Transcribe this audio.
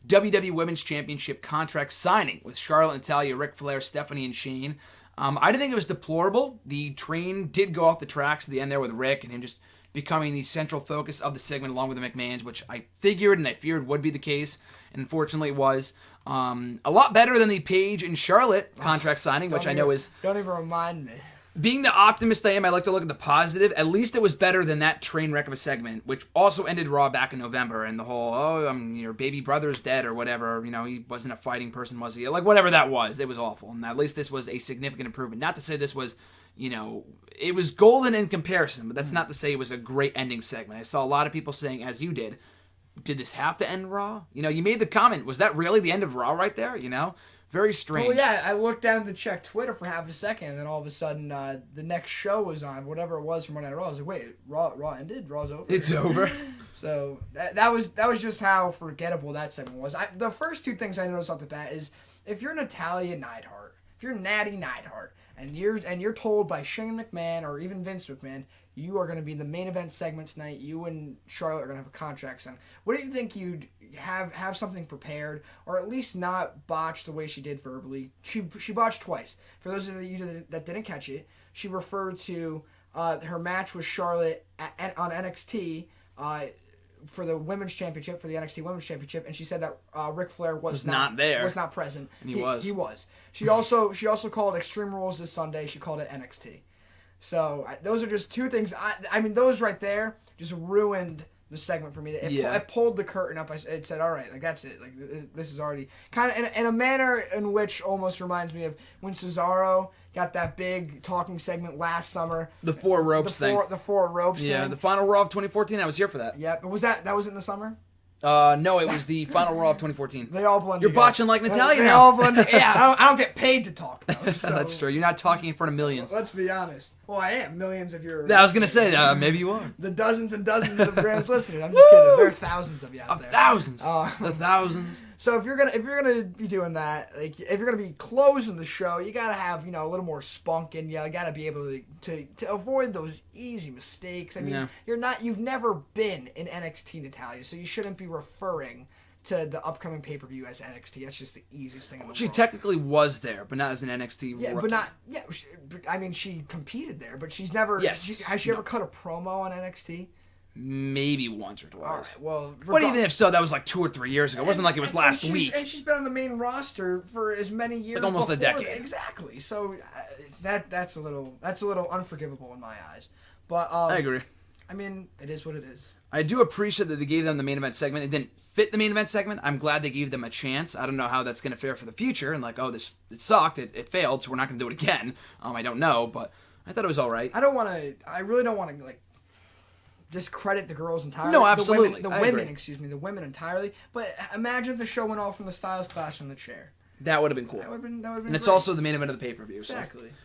WWE Women's Championship contract signing with Charlotte, Natalya, Ric Flair, Stephanie, and Shane. I didn't think it was deplorable. The train did go off the tracks at the end there with Rick and him just becoming the central focus of the segment along with the McMahons, which I figured and I feared would be the case, and unfortunately it was. A lot better than the Paige and Charlotte contract signing, which I know is... Don't even remind me. Being the optimist I am, I like to look at the positive. At least it was better than that train wreck of a segment, which also ended Raw back in November, and the whole, your baby brother's dead or whatever, he wasn't a fighting person, was he? Like, whatever that was, it was awful. And at least this was a significant improvement. Not to say this was, it was golden in comparison, but that's not to say it was a great ending segment. I saw a lot of people saying, as you did this have to end Raw? You made the comment, was that really the end of Raw right there, Very strange. Well, yeah, I looked down to check Twitter for half a second, and then all of a sudden, the next show was on, whatever it was from Monday Night Raw. I was like, wait, Raw ended? Raw's over? It's over. So that was just how forgettable that segment was. The first two things I noticed off the bat is, if you're Natalya Neidhart, if you're Natty Neidhart, and you're told by Shane McMahon or even Vince McMahon, you are going to be in the main event segment tonight. You and Charlotte are going to have a contract signed. What do you think you'd have something prepared, or at least not botch the way she did verbally? She botched twice. For those of you that didn't catch it, she referred to her match with Charlotte on NXT for the Women's Championship, for the NXT Women's Championship, and she said that Ric Flair was not there, was not present. And he was. He was. She also called Extreme Rules this Sunday. She called it NXT. So those are just two things. I mean, those right there just ruined the segment for me. It pulled the curtain up. It said, all right, like that's it. Like this is already kind of in a manner in which almost reminds me of when Cesaro got that big talking segment last summer. The four ropes thing. The four ropes thing. Yeah, the final Raw of 2014. I was here for that. Yeah, but that was in the summer? No, it was the final Raw of 2014. They all blend You're together. botching like Natalya They now. all blend together. Yeah, I don't get paid to talk, though. So. That's true. You're not talking in front of millions. Let's be honest. Well, I am. Millions of your... I was going to say, maybe you are. The dozens and dozens of brands listening. I'm just kidding. There are thousands of you out there. Thousands. The thousands. So if you're gonna be doing that, like if you're gonna be closing the show, you gotta have a little more spunk in you. You gotta be able to avoid those easy mistakes. I mean, you've never been in NXT Natalya, so you shouldn't be referring to the upcoming pay-per-view as NXT. That's just the easiest thing in the world. She technically was there, but not as an NXT rookie. But not... Yeah, I mean, she competed there, but she's never... Yes. Has she ever cut a promo on NXT? Maybe once or twice. All right, well... But even if so, that was like 2 or 3 years ago. It wasn't like it was last week. And she's been on the main roster for as many years like almost a decade. Exactly. So that's a little unforgivable in my eyes. But I agree. I mean, it is what it is. I do appreciate that they gave them the main event segment. It didn't fit the main event segment. I'm glad they gave them a chance. I don't know how that's going to fare for the future. And like, it sucked. It failed, so we're not going to do it again. I don't know, but I thought it was all right. I really don't want to, like, discredit the girls entirely. No, absolutely. The women entirely. But imagine if the show went off from the Styles Clash in the chair. That would have been cool. That would have been And it's great. also the main event of the pay-per-view. Exactly. So.